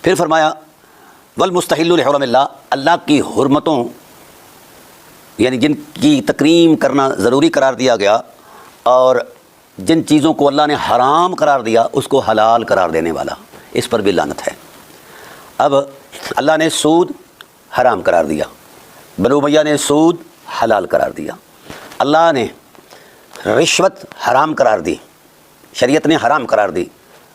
پھر فرمایا والمستحل لحرم اللہ، اللہ کی حرمتوں یعنی جن کی تکریم کرنا ضروری قرار دیا گیا اور جن چیزوں کو اللہ نے حرام قرار دیا اس کو حلال قرار دینے والا، اس پر بھی لعنت ہے۔ اب اللہ نے سود حرام قرار دیا، بنو امیہ نے سود حلال قرار دیا، اللہ نے رشوت حرام قرار دی، شریعت نے حرام قرار دی،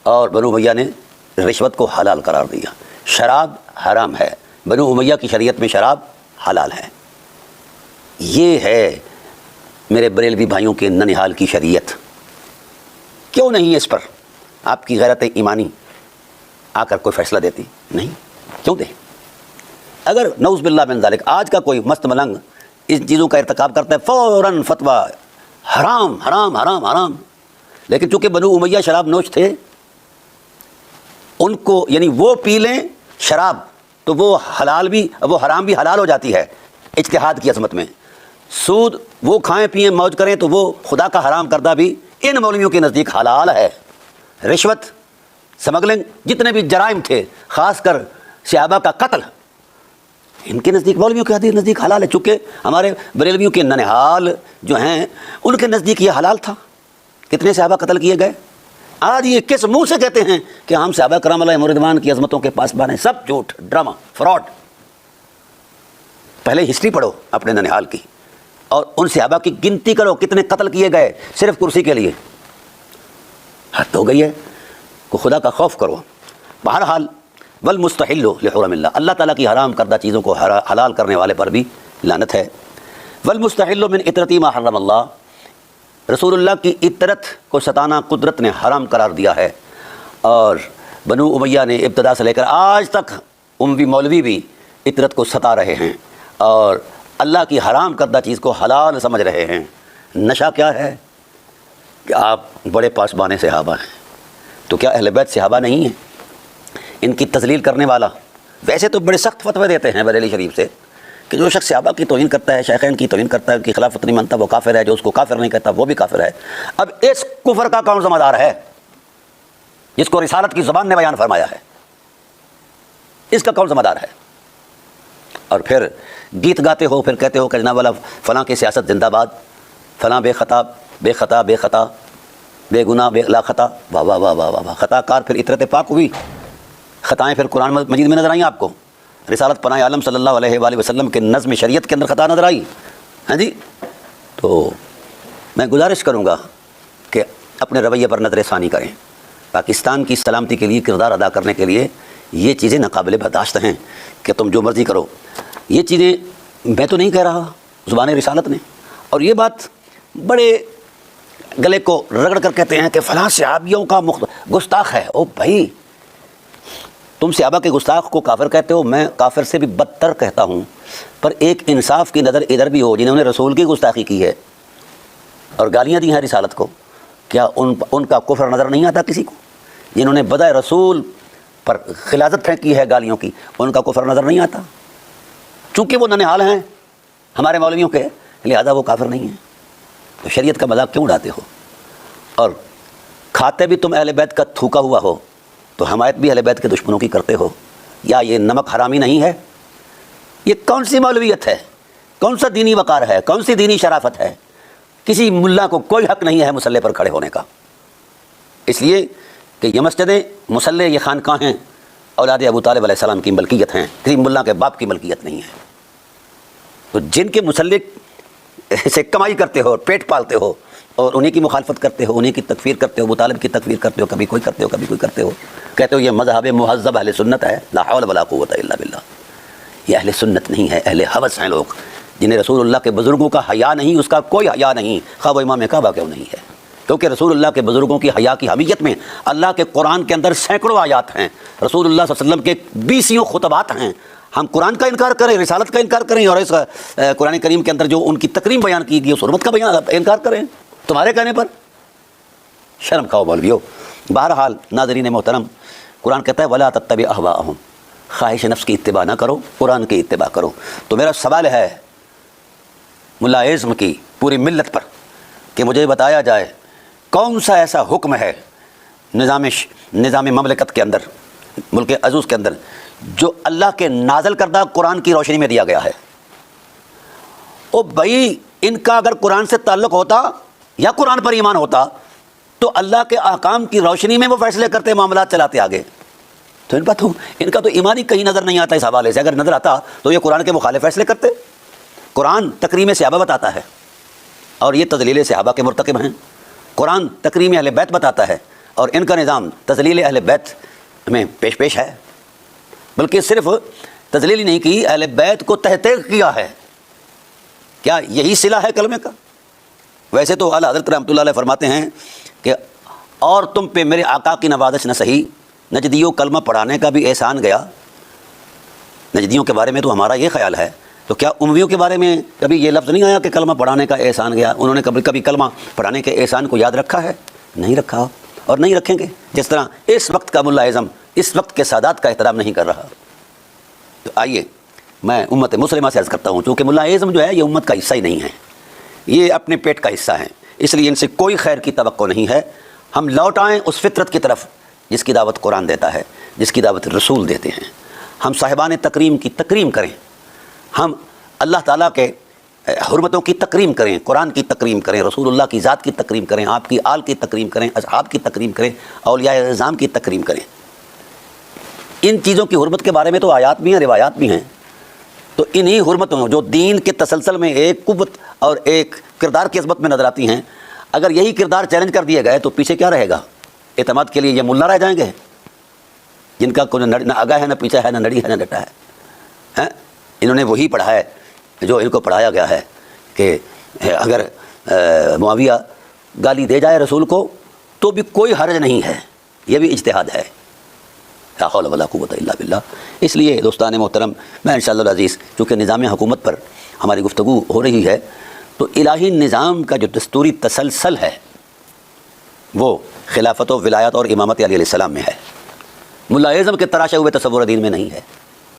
اور بنو امیہ نے رشوت کو حلال قرار دیا۔ شراب حرام ہے، بنو امیہ کی شریعت میں شراب حلال ہے۔ یہ ہے میرے بریلوی بھائیوں کے ننہال کی شریعت۔ کیوں نہیں اس پر آپ کی غیرت ایمانی آ کر کوئی فیصلہ دیتی؟ نہیں، کیوں دے؟ اگر نعوذ باللہ من ذالک آج کا کوئی مست ملنگ ان چیزوں کا ارتکاب کرتا ہے فوراً فتویٰ حرام حرام حرام حرام، لیکن چونکہ بنو امیہ شراب نوش تھے، ان کو یعنی وہ پی لیں شراب تو وہ حلال بھی، وہ حرام بھی حلال ہو جاتی ہے اجتہاد کی عظمت میں۔ سود وہ کھائیں پئیں موج کریں تو وہ خدا کا حرام کردہ بھی ان مولویوں کے نزدیک حلال ہے۔ رشوت، سمگلنگ، جتنے بھی جرائم تھے، خاص کر صحابہ کا قتل، ان کے نزدیک، مولویوں کے نزدیک حلال ہے، چونکہ ہمارے بریلویوں کے ننہال جو ہیں ان کے نزدیک یہ حلال تھا۔ کتنے صحابہ قتل کیے گئے؟ آج یہ کس منہ سے کہتے ہیں کہ ہم صحابہ کرام علیہم رضوان کی عظمتوں کے پاسبان ہیں؟ سب جھوٹ، ڈرامہ، فراڈ۔ پہلے ہسٹری پڑھو اپنے ننہال کی اور ان صحابہ کی گنتی کرو کتنے قتل کیے گئے صرف کرسی کے لیے۔ حد ہو گئی ہے، کو خدا کا خوف کرو۔ بہرحال والمستحل لحرم اللہ، اللہ تعالیٰ کی حرام کردہ چیزوں کو حلال کرنے والے پر بھی لعنت ہے۔ والمستحل من اطرتی ما حرم اللہ، رسول اللہ کی اطرت کو ستانا قدرت نے حرام قرار دیا ہے، اور بنو امیہ نے ابتدا سے لے کر آج تک اموی مولوی بھی اطرت کو ستا رہے ہیں اور اللہ کی حرام کردہ چیز کو حلال سمجھ رہے ہیں۔ نشہ کیا ہے کہ آپ بڑے پاسبان صحابہ ہیں، تو کیا اہل بیت صحابہ نہیں ہیں؟ ان کی تذلیل کرنے والا ویسے تو بڑے سخت فتوے دیتے ہیں بریلی شریف سے کہ جو شخص صحابہ کی توہین کرتا ہے، شیخین کی توہین کرتا ہے، ان کی خلافت نہیں مانتا وہ کافر ہے، جو اس کو کافر نہیں کہتا وہ بھی کافر ہے۔ اب اس کفر کا کون ذمہ دار ہے جس کو رسالت کی زبان نے بیان فرمایا ہے؟ اس کا کون ذمہ دار ہے؟ اور پھر گیت گاتے ہو، پھر کہتے ہو کہ جناب والا فلاں کی سیاست زندہ باد، فلاں بے خطا بے خطا بے خطا بے گناہ بے لا خطا، واہ واہ واہ واہ واہ، خطا کار پھر اطرت پاک ہوئی، خطائیں پھر قرآن مجید میں نظر آئیں آپ کو، رسالت پناہ عالم صلی اللہ علیہ وآلہ وسلم کے نظم شریعت کے اندر خطا نظر آئی۔ ہاں جی، تو میں گزارش کروں گا کہ اپنے رویے پر نظر ثانی کریں۔ پاکستان کی سلامتی کے لیے کردار ادا کرنے کے لیے یہ چیزیں ناقابل برداشت ہیں کہ تم جو مرضی کرو۔ یہ چیزیں میں تو نہیں کہہ رہا، زبان رسالت نے، اور یہ بات بڑے گلے کو رگڑ کر کہتے ہیں کہ فلاں صحابیوں کا گستاخ ہے۔ او بھائی، تم صحابہ کے گستاخ کو کافر کہتے ہو، میں کافر سے بھی بدتر کہتا ہوں، پر ایک انصاف کی نظر ادھر بھی ہو جنہوں نے رسول کی گستاخی کی ہے اور گالیاں دی ہیں رسالت کو، کیا ان کا کفر نظر نہیں آتا کسی کو؟ جنہوں نے بدع رسول پر خلاظت پھینکی ہے گالیوں کی، ان کا کفر نظر نہیں آتا؟ چونکہ وہ ننہال ہیں ہمارے مولویوں کے، لہذا وہ کافر نہیں ہیں۔ تو شریعت کا مذاق کیوں اڑاتے ہو؟ اور کھاتے بھی تم اہل بیت کا تھوکا ہوا ہو تو حمایت بھی اہل بیت کے دشمنوں کی کرتے ہو، یا یہ نمک حرامی نہیں ہے؟ یہ کون سی مولویت ہے؟ کون سا دینی وقار ہے؟ کون سی دینی شرافت ہے؟ کسی ملا کو کوئی حق نہیں ہے مصلی پر کھڑے ہونے کا، اس لیے کہ یہ مسجدیں، مصلی، یہ خانقاہیں اولاد ابو طالب علیہ السلام کی ملکیت ہیں، کسی ملا کے باپ کی ملکیت نہیں ہے۔ تو جن کے مصلی سے کمائی کرتے ہو، پیٹ پالتے ہو، اور انہیں کی مخالفت کرتے ہو، انہیں کی تکفیر کرتے ہو، ابو طالب کی تکفیر کرتے ہو، کبھی کوئی کرتے ہو کبھی کوئی کرتے ہو، کہتے ہو یہ مذہب مہذب اہل سنت ہے، لا حول ولا قوت الا باللہ۔ یہ اہل سنت نہیں ہے، اہل حوث ہیں لوگ جنہیں رسول اللہ کے بزرگوں کا حیا نہیں، اس کا کوئی حیا نہیں، خواہ وہ امام کعبہ کیوں نہیں ہے، کیونکہ رسول اللہ کے بزرگوں کی حیا کی حمیت میں اللہ کے قرآن کے اندر سینکڑوں آیات ہیں، رسول اللہ صلی اللہ علیہ وسلم کے 20 خطبات ہیں۔ ہم قرآن کا انکار کریں، رسالت کا انکار کریں، اور اس قرآن کریم کے اندر جو ان کی تکریم بیان کی گئی اس حرمت کا انکار کریں تمہارے کہنے پر؟ شرم کھاؤ مولویو۔ بہرحال ناظرین محترم، قرآن کہتا ہے وَلَا تَتَّبِعْ أَهْوَاءَهُمْ، خواہش نفس کی اتباع نہ کرو، قرآن کی اتباع کرو۔ تو میرا سوال ہے ملا اعظم کی پوری ملت پر کہ مجھے بتایا جائے کون سا ایسا حکم ہے نظام مملکت کے اندر ملک عزوز کے اندر جو اللہ کے نازل کردہ قرآن کی روشنی میں دیا گیا ہے. او بھائی ان کا اگر قرآن سے تعلق ہوتا یا قرآن پر ایمان ہوتا تو اللہ کے احکام کی روشنی میں وہ فیصلے کرتے، معاملات چلاتے آگے. تو ان کا تو ایمان ہی کہیں نظر نہیں آتا اس حوالے سے. اگر نظر آتا تو یہ قرآن کے مخالف فیصلے کرتے. قرآن تکریم صحابہ بتاتا ہے اور یہ تذلیل صحابہ کے مرتکب ہیں. قرآن تکریم اہل بیت بتاتا ہے اور ان کا نظام تذلیل اہل بیت میں پیش ہے. بلکہ صرف تذلیل ہی نہیں کی، اہل بیت کو تحقیق کیا ہے. کیا یہی صلہ ہے کلمے کا؟ ویسے تو اعلیٰ حضرت رحمۃ اللہ علیہ فرماتے ہیں کہ اور تم پہ میرے آقا کی نوازش نہ سہی، نجدیوں کلمہ پڑھانے کا بھی احسان گیا. نجدیوں کے بارے میں تو ہمارا یہ خیال ہے، تو کیا امویوں کے بارے میں کبھی یہ لفظ نہیں آیا کہ کلمہ پڑھانے کا احسان گیا؟ انہوں نے کبھی کلمہ پڑھانے کے احسان کو یاد رکھا ہے؟ نہیں رکھا اور نہیں رکھیں گے. جس طرح اس وقت کا ملا اعظم اس وقت کے سادات کا احترام نہیں کر رہا. تو آئیے میں امت مسلمہ سے عرض کرتا ہوں، چونکہ ملا اعظم جو ہے یہ امت کا حصہ ہی نہیں ہے، یہ اپنے پیٹ کا حصہ ہیں، اس لیے ان سے کوئی خیر کی توقع نہیں ہے. ہم لوٹ آئیں اس فطرت کی طرف جس کی دعوت قرآن دیتا ہے، جس کی دعوت رسول دیتے ہیں. ہم صاحبان تکریم کی تکریم کریں، ہم اللہ تعالیٰ کے حرمتوں کی تکریم کریں، قرآن کی تکریم کریں، رسول اللہ کی ذات کی تکریم کریں، آپ کی آل کی تکریم کریں، اصحاب کی تکریم کریں، اولیاء اعظام کی تکریم کریں. ان چیزوں کی حرمت کے بارے میں تو آیات بھی ہیں، روایات بھی ہیں. تو انہی حرمتوں جو دین کے تسلسل میں ایک قوت اور ایک کردار کی عظمت میں نظر آتی ہیں، اگر یہی کردار چیلنج کر دیے گئے تو پیچھے کیا رہے گا؟ اعتماد کے لیے یہ ملا رہ جائیں گے جن کا کوئی نہ آگاہ ہے، نہ پیچھے ہے، نہ نڑی ہے، نہ ڈٹا ہے. انہوں نے وہی پڑھا ہے جو ان کو پڑھایا گیا ہے کہ اگر معاویہ گالی دے جائے رسول کو تو بھی کوئی حرج نہیں ہے، یہ بھی اجتہاد ہے. لا حول ولا قوت الا باللہ. اس لیے دوستان محترم، میں انشاءاللہ العزیز چونکہ نظام حکومت پر ہماری گفتگو ہو رہی ہے، تو الہی نظام کا جو دستوری تسلسل ہے وہ خلافت و ولایت اور امامت علیہ السلام میں ہے. ملا اعظم کے تراشے ہوئے تصور دین میں نہیں ہے.